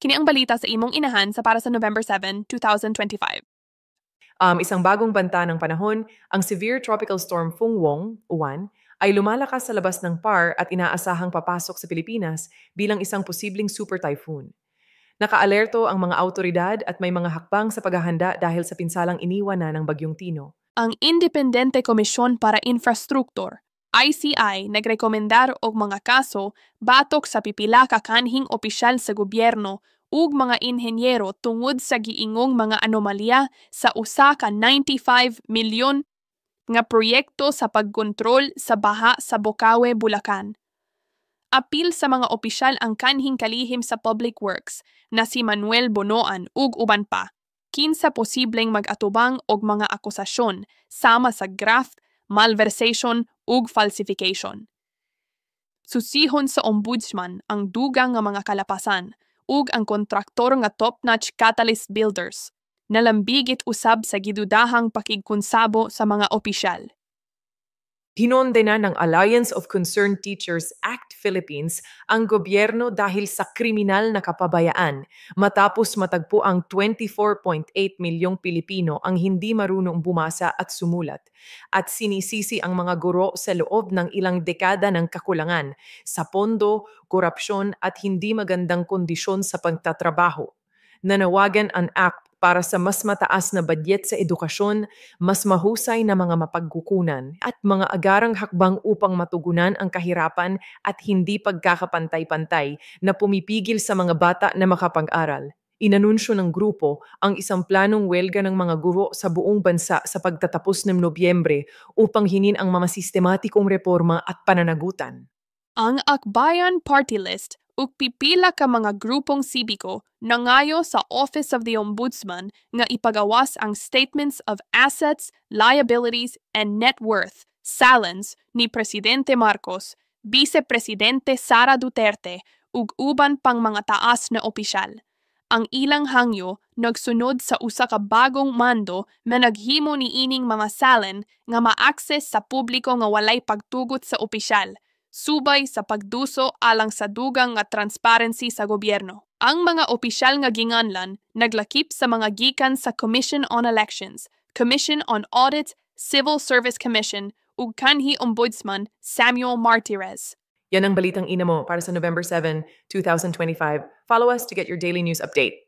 Kini ang balita sa imong inahan sa para sa November 7, 2025. Isang bagong banta ng panahon, ang severe tropical storm Fungwong, Uwan, ay lumalakas sa labas ng PAR at inaasahang papasok sa Pilipinas bilang isang posibleng super typhoon. Nakaalerto ang mga autoridad at may mga hakbang sa paghahanda dahil sa pinsalang iniwan na ng Bagyong Tino. Ang Independente Komisyon para Infrastruktur, ICI, nagrekomendar og mga kaso batok sa pipila ka kanhing opisyal sa gobyerno ug mga inhenyero tungod sa giingong mga anomalya sa usa ka 95 milyon nga proyekto sa pagkontrol sa baha sa Bocaue, Bulacan. Apil sa mga opisyal ang kanhing kalihim sa Public Works na si Manuel Bonoan ug uban pa. Kinsa posibleng mag-atubang og mga akusasyon sama sa graft, malversation ug falsification. Susihon sa ombudsman ang dugang nga mga kalapasan ug ang kontraktor nga top-notch Catalyst Builders. Nalambigit usab sa gidudahang pakigkonsabo sa mga opisyal. Hinonde na ng Alliance of Concerned Teachers Act Philippines ang gobyerno dahil sa kriminal na kapabayaan matapos matagpo ang 24.8 milyong Pilipino ang hindi marunong bumasa at sumulat at sinisisi ang mga guro sa loob ng ilang dekada ng kakulangan sa pondo, korupsyon at hindi magandang kondisyon sa pagtatrabaho. Nanawagan ang act para sa mas mataas na budget sa edukasyon, mas mahusay na mga mapagkukunan at mga agarang hakbang upang matugunan ang kahirapan at hindi pagkakapantay-pantay na pumipigil sa mga bata na makapag-aral. Inanunsyo ng grupo ang isang planong welga ng mga guro sa buong bansa sa pagtatapos ng Nobyembre upang hinin ang mga sistematikong reforma at pananagutan. Ang Akbayan Party List ug pipila ka mga grupong sibiko nangayo sa Office of the Ombudsman nga ipagawas ang Statements of Assets, Liabilities, and Net Worth, SALANs, ni Presidente Marcos, Vice Presidente Sara Duterte, ug uban pang mga taas na opisyal. Ang ilang hangyo nagsunod sa usa ka bagong mando na naghimo ni ining mga SALAN nga ma-access sa publiko nga walay pagtugot sa opisyal, subay sa pagduso alang sa dugang nga transparency sa gobyerno. Ang mga opisyal nga ginganlan naglakip sa mga gikan sa Commission on Elections, Commission on Audit, Civil Service Commission ug kanhi Ombudsman Samuel Martirez. Yan ang balitang ina mo para sa November 7, 2025. Follow us to get your daily news update.